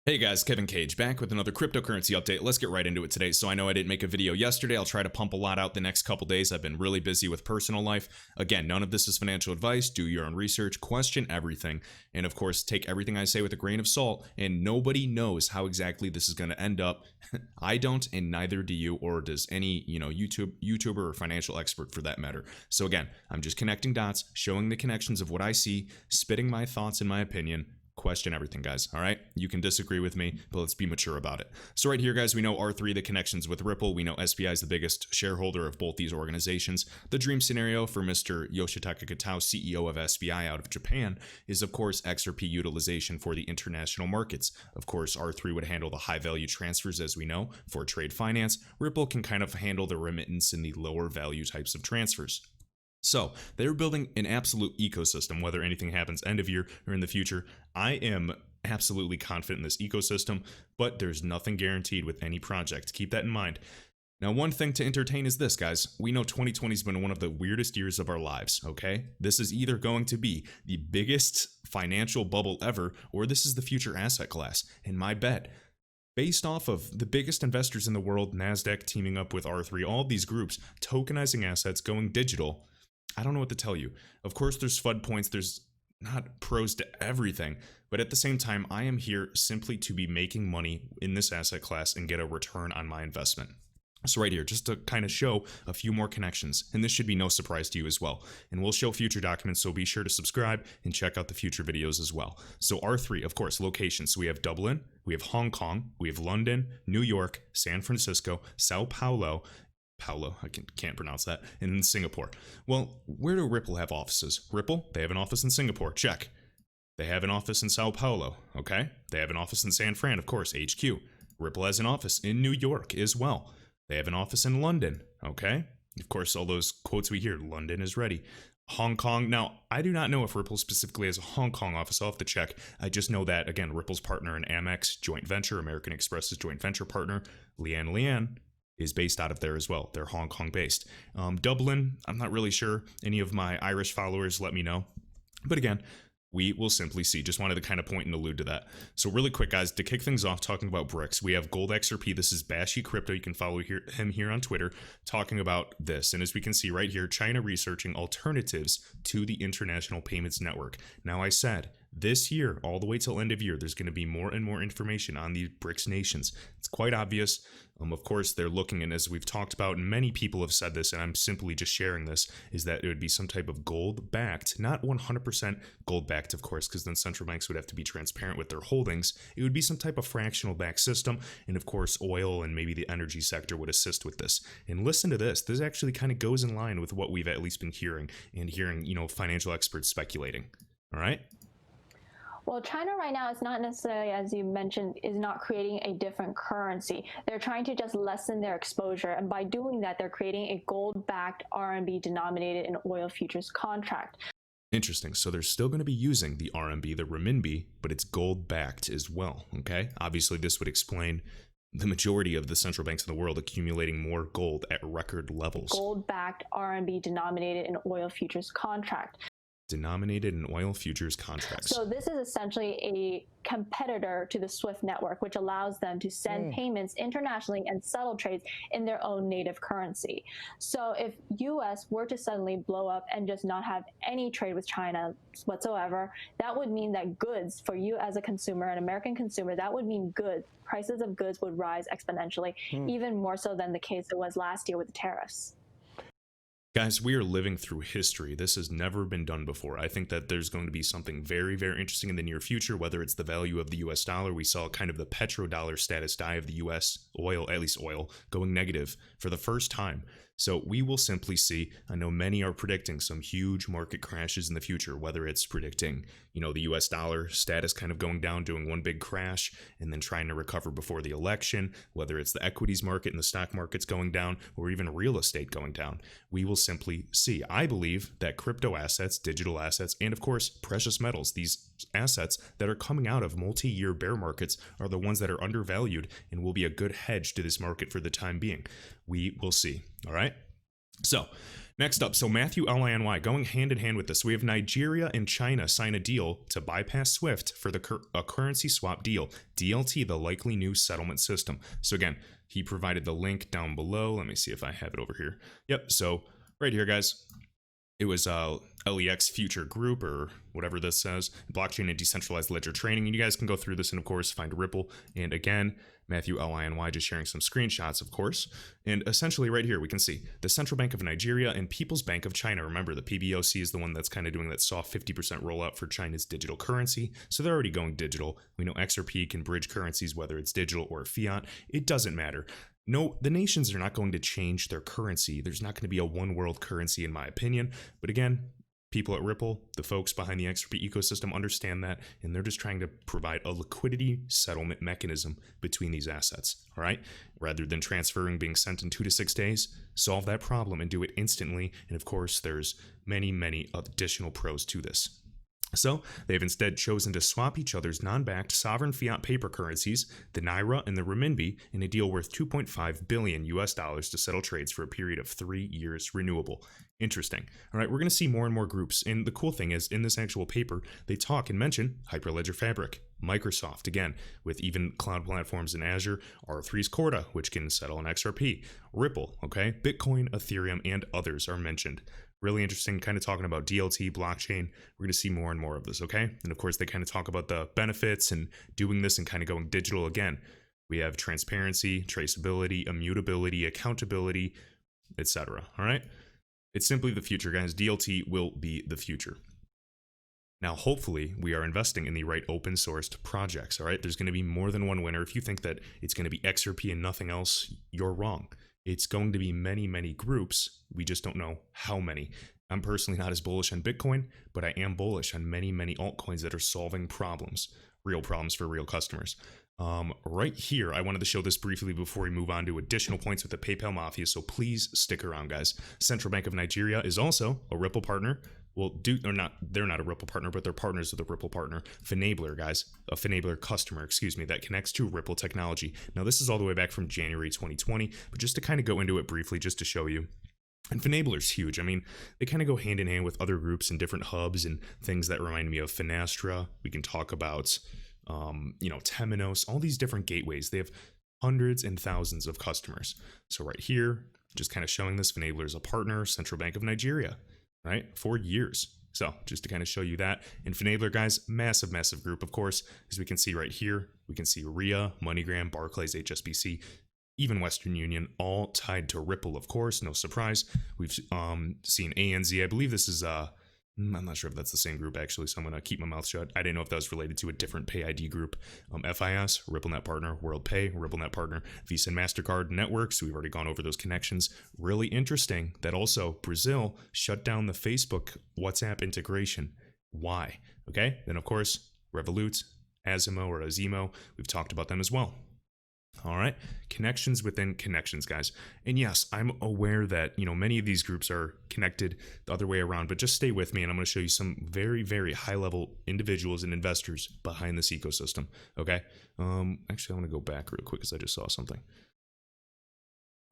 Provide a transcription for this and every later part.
Hey guys, Kevin Cage back with another cryptocurrency update. Let's get right into it today. So I know I didn't make a video yesterday. I'll try to pump a lot out the next couple days. I've been really busy with personal life. Again, none of this is financial advice. Do your own research, question everything, and of course, take everything I say with a grain of salt. And nobody knows how exactly this is going to end up. I don't, and neither do you, or does any, YouTuber or financial expert for that matter. So again, I'm just connecting dots, showing the connections of what I see, spitting my thoughts and my opinion. Question everything, guys. All right, you can disagree with me, but let's be mature about it. So right here, guys, we know R3, the connections with Ripple. We know SBI is the biggest shareholder of both these organizations. The dream scenario for Mr. Yoshitaka Kitao, CEO of SBI out of Japan, is of course XRP utilization for the international markets. Of course, R3 would handle the high value transfers, as we know, for trade finance. Ripple can kind of handle the remittance and the lower value types of transfers. So they're building an absolute ecosystem, whether anything happens end of year or in the future. I am absolutely confident in this ecosystem, but there's nothing guaranteed with any project. Keep that in mind. Now, one thing to entertain is this, guys. We know 2020 has been one of the weirdest years of our lives, okay? This is either going to be the biggest financial bubble ever, or this is the future asset class. And my bet, based off of the biggest investors in the world, Nasdaq teaming up with R3, all of these groups, tokenizing assets, going digital, I don't know what to tell you. Of course, there's FUD points. There's not pros to everything. But at the same time, I am here simply to be making money in this asset class and get a return on my investment. So right here, just to kind of show a few more connections, and this should be no surprise to you as well. And we'll show future documents, so be sure to subscribe and check out the future videos as well. So R3, of course, locations. So we have Dublin, we have Hong Kong, we have London, New York, San Francisco, Sao Paulo, I can't pronounce that, and in Singapore. Well, where do Ripple have offices? Ripple, they have an office in Singapore, check. They have an office in Sao Paulo, okay? They have an office in San Fran, of course, HQ. Ripple has an office in New York as well. They have an office in London, okay? Of course, all those quotes we hear, London is ready. Hong Kong, now, I do not know if Ripple specifically has a Hong Kong office. I'll have to check. I just know that, again, Ripple's partner in Amex joint venture, American Express's joint venture partner, Lian, is based out of there as well. They're Hong Kong based. Dublin, I'm not really sure. Any of my Irish followers, let me know. But again, we will simply see. Just wanted to kind of point and allude to that. So really quick, guys, to kick things off, talking about BRICS, we have Gold XRP. This is Bashy Crypto. You can follow him here on Twitter, talking about this. And as we can see right here, China researching alternatives to the international payments network. Now, I said this year, all the way till end of year, there's going to be more and more information on these BRICS nations. It's quite obvious. Of course, they're looking, and as we've talked about, and many people have said this, and I'm simply just sharing this, is that it would be some type of gold-backed, not 100% gold-backed, of course, because then central banks would have to be transparent with their holdings. It would be some type of fractional-backed system, and of course, oil and maybe the energy sector would assist with this. And listen to this. This actually kind of goes in line with what we've at least been hearing, financial experts speculating. All right? Well, China right now is not necessarily, as you mentioned, is not creating a different currency. They're trying to just lessen their exposure. And by doing that, they're creating a gold-backed RMB denominated in oil futures contract. Interesting. So they're still going to be using the RMB, the renminbi, but it's gold-backed as well. Okay. Obviously, this would explain the majority of the central banks in the world accumulating more gold at record levels. Gold-backed RMB denominated in oil futures contract. Denominated in oil futures contracts. So this is essentially a competitor to the SWIFT network, which allows them to send payments internationally and settle trades in their own native currency. So if US were to suddenly blow up and just not have any trade with China whatsoever, that would mean that goods for you as a consumer, an American consumer, that would mean prices of goods would rise exponentially, even more so than the case it was last year with the tariffs. Guys, we are living through history. This has never been done before. I think that there's going to be something very, very interesting in the near future, whether it's the value of the US dollar. We saw kind of the petrodollar status die of the US oil, at least oil, going negative for the first time. So we will simply see. I know many are predicting some huge market crashes in the future, whether it's predicting, the US dollar status kind of going down, doing one big crash, and then trying to recover before the election, whether it's the equities market and the stock markets going down, or even real estate going down. We will simply see. I believe that crypto assets, digital assets, and of course, precious metals, these assets that are coming out of multi-year bear markets are the ones that are undervalued and will be a good hedge to this market for the time being. We will see. All right. So Next up, so Matthew LINY, going hand in hand with this, we have Nigeria and China sign a deal to bypass SWIFT for a currency swap deal. DLT, the likely new settlement system. So again, he provided the link down below. Let me see if I have it over here. Yep, so right here, guys. It was LEX Future Group, or whatever this says, blockchain and decentralized ledger training. And you guys can go through this and, of course, find Ripple. And again, Matthew LINY just sharing some screenshots, of course. And essentially right here, we can see the Central Bank of Nigeria and People's Bank of China. Remember, the PBOC is the one that's kind of doing that soft 50% rollout for China's digital currency. So they're already going digital. We know XRP can bridge currencies, whether it's digital or fiat. It doesn't matter. No, the nations are not going to change their currency. There's not going to be a one world currency, in my opinion. But again, people at Ripple, the folks behind the XRP ecosystem, understand that, and they're just trying to provide a liquidity settlement mechanism between these assets, all right? Rather than transferring being sent in 2 to 6 days, solve that problem and do it instantly. And of course, there's many additional pros to this. So they've instead chosen to swap each other's non-backed sovereign fiat paper currencies, the Naira and the Renminbi, in a deal worth $2.5 billion to settle trades for a period of 3 years, renewable. Interesting. All right, we're going to see more and more groups. And the cool thing is, in this actual paper, they talk and mention Hyperledger Fabric, Microsoft, again, with even cloud platforms in Azure, R3's Corda, which can settle in XRP, Ripple, okay, Bitcoin, Ethereum, and others are mentioned. Really interesting, kind of talking about DLT, blockchain. We're going to see more and more of this, okay? And of course, they kind of talk about the benefits and doing this and kind of going digital again. We have transparency, traceability, immutability, accountability, etc. All right? It's simply the future, guys. DLT will be the future. Now, hopefully, we are investing in the right open sourced projects, all right? There's going to be more than one winner. If you think that it's going to be XRP and nothing else, you're wrong. It's going to be many groups. We just don't know how many. I'm personally not as bullish on Bitcoin, but I am bullish on many altcoins that are solving problems, real problems for real customers. Right here, I wanted to show this briefly before we move on to additional points with the PayPal Mafia, so please stick around, guys. Central Bank of Nigeria is also a Ripple partner. Well, they're not a Ripple partner, but they're partners with a Ripple partner. Finabler, guys, a Finabler customer, that connects to Ripple technology. Now, this is all the way back from January 2020, but just to kind of go into it briefly, just to show you. And Finabler's huge. I mean, they kind of go hand in hand with other groups and different hubs and things that remind me of Finastra. We can talk about, Temenos, all these different gateways. They have hundreds and thousands of customers. So right here, just kind of showing this, Finabler is a partner, Central Bank of Nigeria, right? For years. So just to kind of show you that. And Finabler, guys, massive group, of course. As we can see right here, we can see RIA, MoneyGram, Barclays, HSBC, even Western Union, all tied to Ripple, of course, no surprise. We've seen ANZ. I believe this is, I'm not sure if that's the same group, actually, so I'm going to keep my mouth shut. I didn't know if that was related to a different Pay ID group. FIS, RippleNet partner, WorldPay, RippleNet partner, Visa and MasterCard networks. We've already gone over those connections. Really interesting that also Brazil shut down the Facebook WhatsApp integration. Why? Okay, then of course, Revolut, Azimo, we've talked about them as well. All right, connections within connections, guys. And yes, I'm aware that, many of these groups are connected the other way around, but just stay with me and I'm going to show you some very high level individuals and investors behind this ecosystem. Okay. Actually, I want to go back real quick because I just saw something.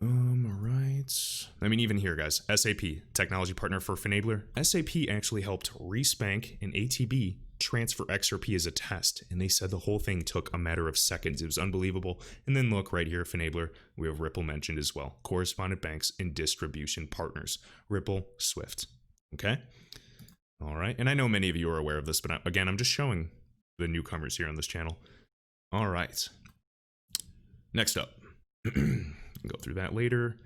Right. I mean, even here, guys, SAP, technology partner for Finabler. SAP actually helped Respank and ATB transfer XRP as a test, and they said the whole thing took a matter of seconds. It was unbelievable. And then look right here, Finabler, we have Ripple mentioned as well. Correspondent banks and distribution partners. Ripple, Swift. Okay? All right. And I know many of you are aware of this, but again, I'm just showing the newcomers here on this channel. All right. Next up. Go through that later.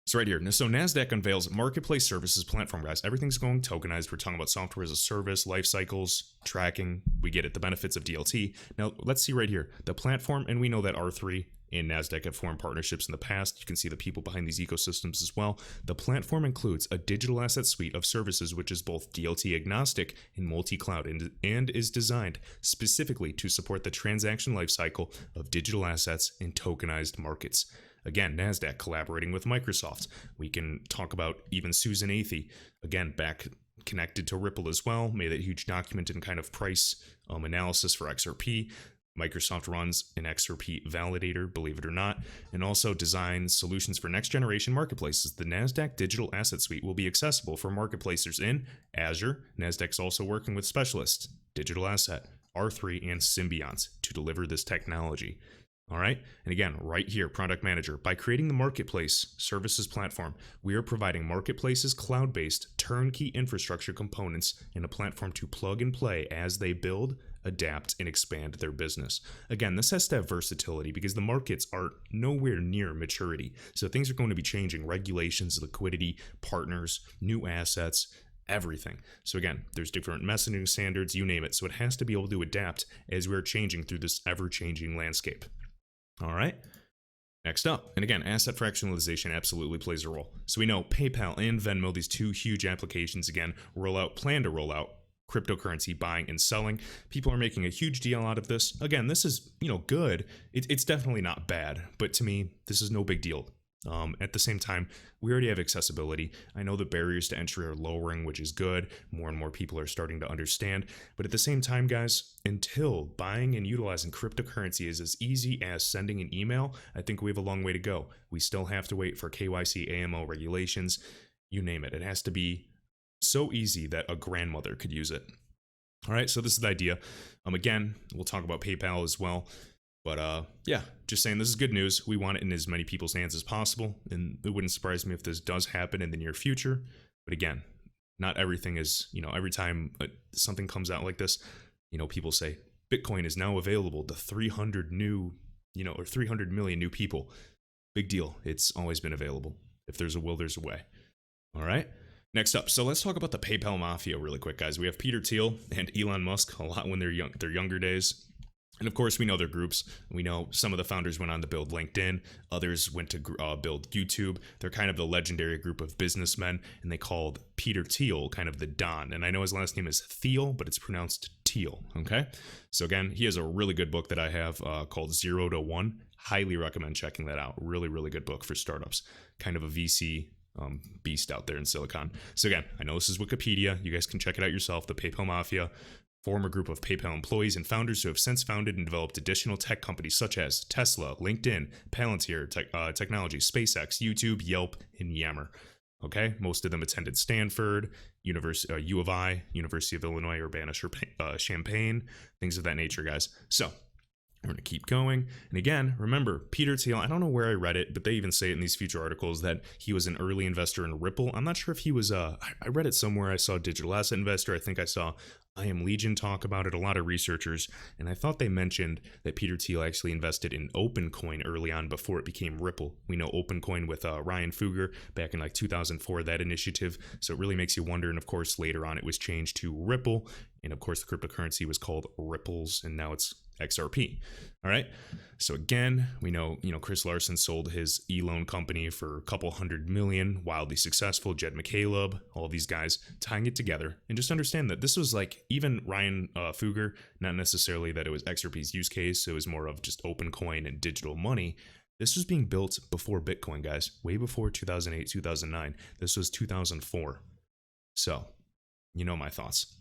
So right here, so Nasdaq unveils marketplace services platform, guys. Everything's going tokenized. We're talking about software as a service, life cycles, tracking. We get it, the benefits of DLT. Now, let's see right here, the platform, and we know that R3 and Nasdaq have formed partnerships in the past. You can see the people behind these ecosystems as well. The platform includes a digital asset suite of services, which is both DLT agnostic and multi-cloud, and is designed specifically to support the transaction lifecycle of digital assets in tokenized markets. Again, Nasdaq collaborating with Microsoft. We can talk about even Susan Athey, again, back connected to Ripple as well, made that huge document and kind of price analysis for XRP. Microsoft runs an XRP validator, believe it or not, and also designs solutions for next generation marketplaces. The Nasdaq Digital Asset Suite will be accessible for marketplaces in Azure. Nasdaq's also working with specialists, Digital Asset, R3, and Symbionts to deliver this technology. All right. And again, right here, product manager, by creating the marketplace services platform, we are providing marketplaces cloud-based turnkey infrastructure components and a platform to plug and play as they build, adapt, and expand their business. Again, this has to have versatility because the markets are nowhere near maturity. So things are going to be changing: regulations, liquidity, partners, new assets, everything. So again, there's different messaging standards, you name it. So it has to be able to adapt as we're changing through this ever-changing landscape. All right. Next up, and again, asset fractionalization absolutely plays a role. So we know PayPal and Venmo, these two huge applications, again, plan to roll out cryptocurrency buying and selling. People are making a huge deal out of this. Again, this is, good. It's definitely not bad, but to me, this is no big deal. At the same time, we already have accessibility. I know the barriers to entry are lowering, which is good. More and more people are starting to understand. But at the same time, guys, until buying and utilizing cryptocurrency is as easy as sending an email, I think we have a long way to go. We still have to wait for KYC, AML regulations, you name it. It has to be so easy that a grandmother could use it. All right, so this is the idea. Again, we'll talk about PayPal as well. But yeah, just saying, this is good news. We want it in as many people's hands as possible, and it wouldn't surprise me if this does happen in the near future. But again, not everything is, every time something comes out like this, people say Bitcoin is now available to 300 million new people. Big deal. It's always been available. If there's a will, there's a way. All right. Next up, so let's talk about the PayPal Mafia really quick, guys. We have Peter Thiel and Elon Musk a lot when they're their younger days. And of course, we know their groups. We know some of the founders went on to build LinkedIn. Others went to build YouTube. They're kind of the legendary group of businessmen, and they called Peter Thiel kind of the Don. And I know his last name is Thiel, but it's pronounced Thiel, okay? So again, he has a really good book that I have called 0 to 1. Highly recommend checking that out. Really, really good book for startups. Kind of a VC beast out there in Silicon. So again, I know this is Wikipedia. You guys can check it out yourself. The PayPal Mafia. Former group of PayPal employees and founders who have since founded and developed additional tech companies such as Tesla, LinkedIn, Palantir Technology, SpaceX, YouTube, Yelp, and Yammer. Okay, most of them attended Stanford, U of I, University of Illinois, Urbana-Champaign, things of that nature, guys. So we're going to keep going. And again, remember, Peter Thiel, I don't know where I read it, but they even say it in these future articles that he was an early investor in Ripple. I'm not sure if he was, I read it somewhere. I saw Digital Asset Investor. I think I saw I Am Legion talk about it, a lot of researchers. And I thought they mentioned that Peter Thiel actually invested in OpenCoin early on before it became Ripple. We know OpenCoin with Ryan Fugger back in like 2004, that initiative. So it really makes you wonder. And of course, later on, it was changed to Ripple. And of course, the cryptocurrency was called Ripples, and now it's XRP. All right. So again, we know, Chris Larson sold his e-loan company for a couple $100 million, wildly successful. Jed McCaleb, all these guys tying it together. And just understand that this was like even Ryan Fugger, not necessarily that it was XRP's use case. It was more of just open coin and digital money. This was being built before Bitcoin, guys, way before 2008, 2009. This was 2004. So, my thoughts.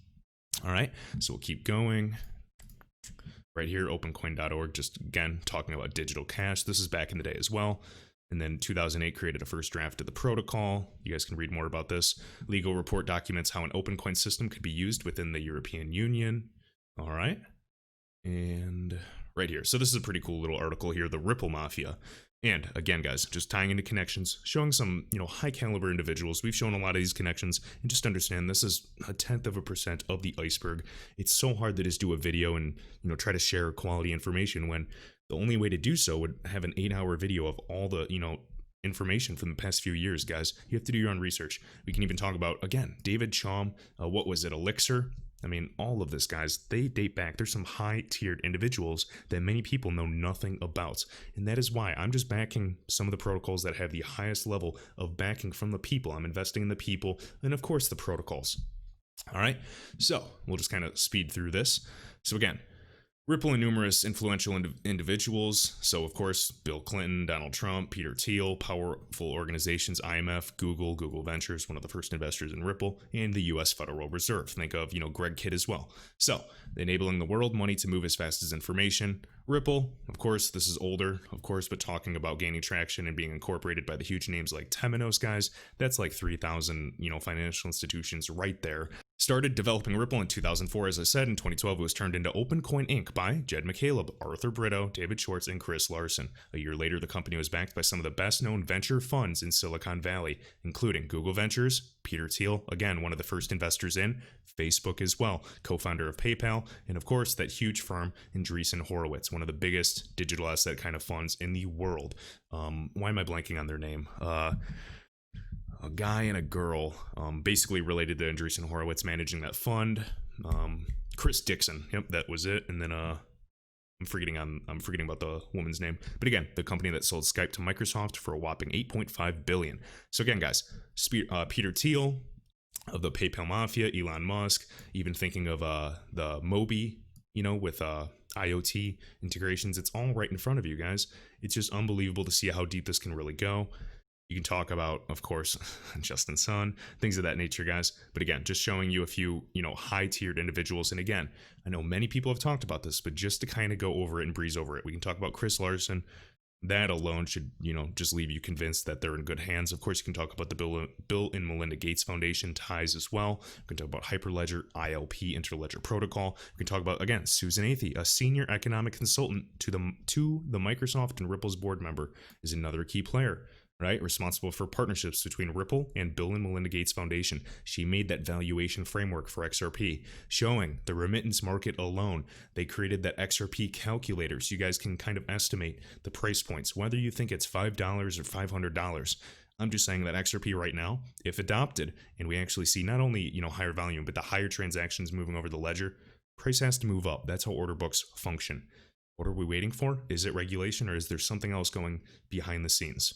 All right. So we'll keep going. Right here, opencoin.org, just again, talking about digital cash. This is back in the day as well. And then 2008 created a first draft of the protocol. You guys can read more about this. Legal report documents how an open coin system could be used within the European Union. All right. And right here. So this is a pretty cool little article here, the Ripple Mafia. And again, guys, just tying into connections, showing some, high caliber individuals. We've shown a lot of these connections, and just understand this is 0.1% of the iceberg. It's so hard to just do a video and, try to share quality information when the only way to do so would have an 8-hour video of all the, information from the past few years, guys. You have to do your own research. We can even talk about, again, David Chaum, what was it, Elixir? I mean, all of this, guys, they date back. There's some high-tiered individuals that many people know nothing about. And that is why I'm just backing some of the protocols that have the highest level of backing from the people. I'm investing in the people and, of course, the protocols. All right, so we'll just kind of speed through this. So again, Ripple and numerous influential individuals. So, of course, Bill Clinton, Donald Trump, Peter Thiel, powerful organizations, IMF, Google Ventures, one of the first investors in Ripple, and the U.S. Federal Reserve. Think of, Greg Kidd as well. So, enabling the world money to move as fast as information. Ripple, of course, this is older, of course, but talking about gaining traction and being incorporated by the huge names like Temenos, guys, that's like 3,000, financial institutions right there. Started developing Ripple in 2004, as I said. In 2012, it was turned into OpenCoin Inc. by Jed McCaleb, Arthur Brito, David Schwartz, and Chris Larson. A year later, the company was backed by some of the best-known venture funds in Silicon Valley, including Google Ventures, Peter Thiel, again, one of the first investors in, Facebook as well, co-founder of PayPal, and of course, that huge firm, Andreessen Horowitz, one of the biggest digital asset kind of funds in the world. Why am I blanking on their name? A guy and a girl, basically related to Andreessen Horowitz managing that fund. Chris Dixon, yep, that was it. And then I'm forgetting about the woman's name. But again, the company that sold Skype to Microsoft for a whopping $8.5 billion. So again, guys, Peter Thiel of the PayPal Mafia, Elon Musk, even thinking of the Mobi, with IoT integrations. It's all right in front of you guys. It's just unbelievable to see how deep this can really go. You can talk about, of course, Justin Sun, things of that nature, guys. But again, just showing you a few, high-tiered individuals. And again, I know many people have talked about this, but just to kind of go over it and breeze over it, we can talk about Chris Larson. That alone should, just leave you convinced that they're in good hands. Of course, you can talk about the Bill and Melinda Gates Foundation ties as well. We can talk about Hyperledger, ILP, Interledger Protocol. We can talk about, again, Susan Athey, a senior economic consultant to the Microsoft and Ripple's board member, is another key player. Right, responsible for partnerships between Ripple and Bill and Melinda Gates Foundation. She made that valuation framework for XRP, showing the remittance market alone. They created that XRP calculator, so you guys can kind of estimate the price points, whether you think it's $5 or $500. I'm just saying that XRP right now, if adopted, and we actually see not only higher volume, but the higher transactions moving over the ledger, price has to move up. That's how order books function. What are we waiting for? Is it regulation, or is there something else going behind the scenes?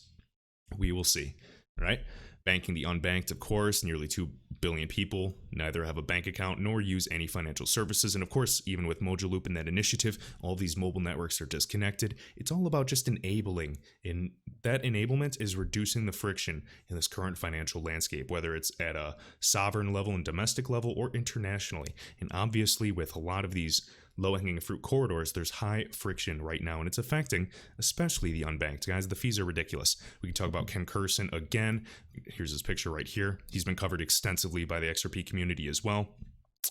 We will see, right? Banking the unbanked, of course, nearly 2 billion people neither have a bank account nor use any financial services. And of course, even with Mojaloop and that initiative, all these mobile networks are disconnected. It's all about just enabling. And that enablement is reducing the friction in this current financial landscape, whether it's at a sovereign level and domestic level or internationally. And obviously, with a lot of these low-hanging fruit corridors, there's high friction right now, and it's affecting especially the unbanked. Guys, the fees are ridiculous. We can talk about Ken Kurson again. Here's his picture right here. He's been covered extensively by the XRP community as well.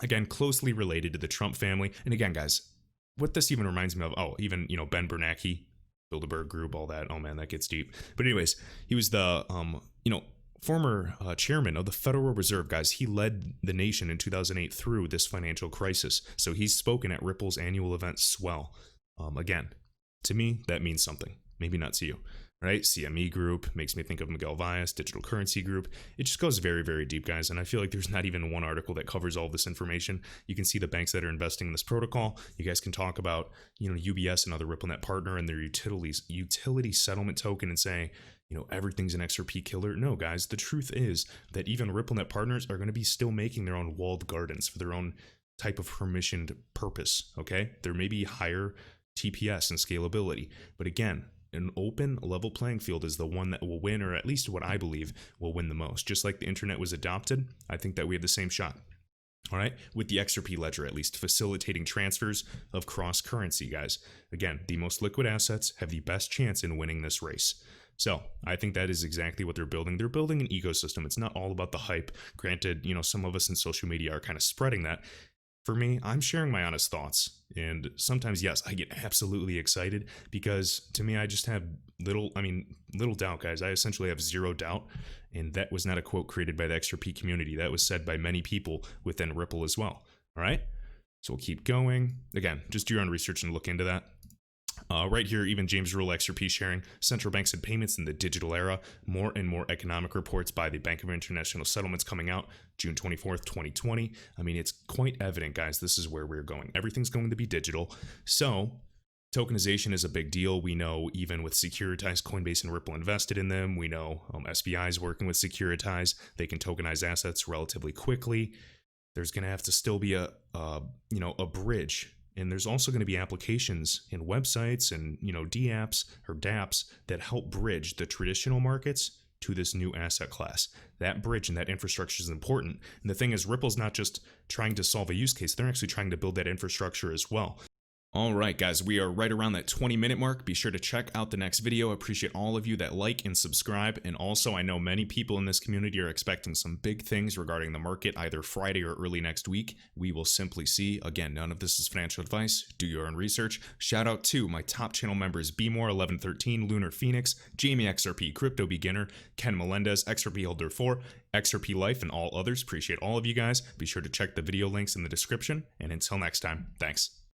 Again, closely related to the Trump family. And again, guys, what this even reminds me of, even, Ben Bernanke, Bilderberg Group, all that. Oh man, that gets deep. But anyways, he was the, former chairman of the Federal Reserve, guys. He led the nation in 2008 through this financial crisis. So he's spoken at Ripple's annual event, Swell. Again, to me, that means something. Maybe not to you, right? CME Group makes me think of Miguel Valles, Digital Currency Group. It just goes very, very deep, guys. And I feel like there's not even one article that covers all of this information. You can see the banks that are investing in this protocol. You guys can talk about, UBS, another RippleNet partner, and their utility settlement token, and say, everything's an XRP killer. No, guys, the truth is that even RippleNet partners are going to be still making their own walled gardens for their own type of permissioned purpose, okay? There may be higher TPS and scalability, but again, an open level playing field is the one that will win, or at least what I believe will win the most. Just like the internet was adopted, I think that we have the same shot. All right, with the XRP ledger, at least facilitating transfers of cross currency, guys. Again, the most liquid assets have the best chance in winning this race. So I think that is exactly what they're building. They're building an ecosystem. It's not all about the hype. Granted, some of us in social media are kind of spreading that. For me, I'm sharing my honest thoughts. And sometimes, yes, I get absolutely excited because to me, I just have little doubt, guys. I essentially have zero doubt. And that was not a quote created by the XRP community. That was said by many people within Ripple as well. All right. So we'll keep going. Again, just do your own research and look into that. Right here, even James Rule XRP sharing central banks and payments in the digital era. More and more economic reports by the Bank of International Settlements coming out June 24th, 2020. I mean, it's quite evident, guys, this is where we're going. Everything's going to be digital. So tokenization is a big deal. We know even with Securitize, Coinbase and Ripple invested in them. We know SBI is working with Securitize. They can tokenize assets relatively quickly. There's going to have to still be a bridge And there's also going to be applications and websites and, DApps or dApps that help bridge the traditional markets to this new asset class. That bridge and that infrastructure is important. And the thing is, Ripple's not just trying to solve a use case, they're actually trying to build that infrastructure as well. All right, guys, we are right around that 20-minute mark. Be sure to check out the next video. I appreciate all of you that like and subscribe. And also, I know many people in this community are expecting some big things regarding the market either Friday or early next week. We will simply see. Again, none of this is financial advice. Do your own research. Shout out to my top channel members, BMore1113, Lunar Phoenix, Jamie XRP, Crypto Beginner, Ken Melendez, XRP Holder 4, XRP Life, and all others. Appreciate all of you guys. Be sure to check the video links in the description. And until next time, thanks.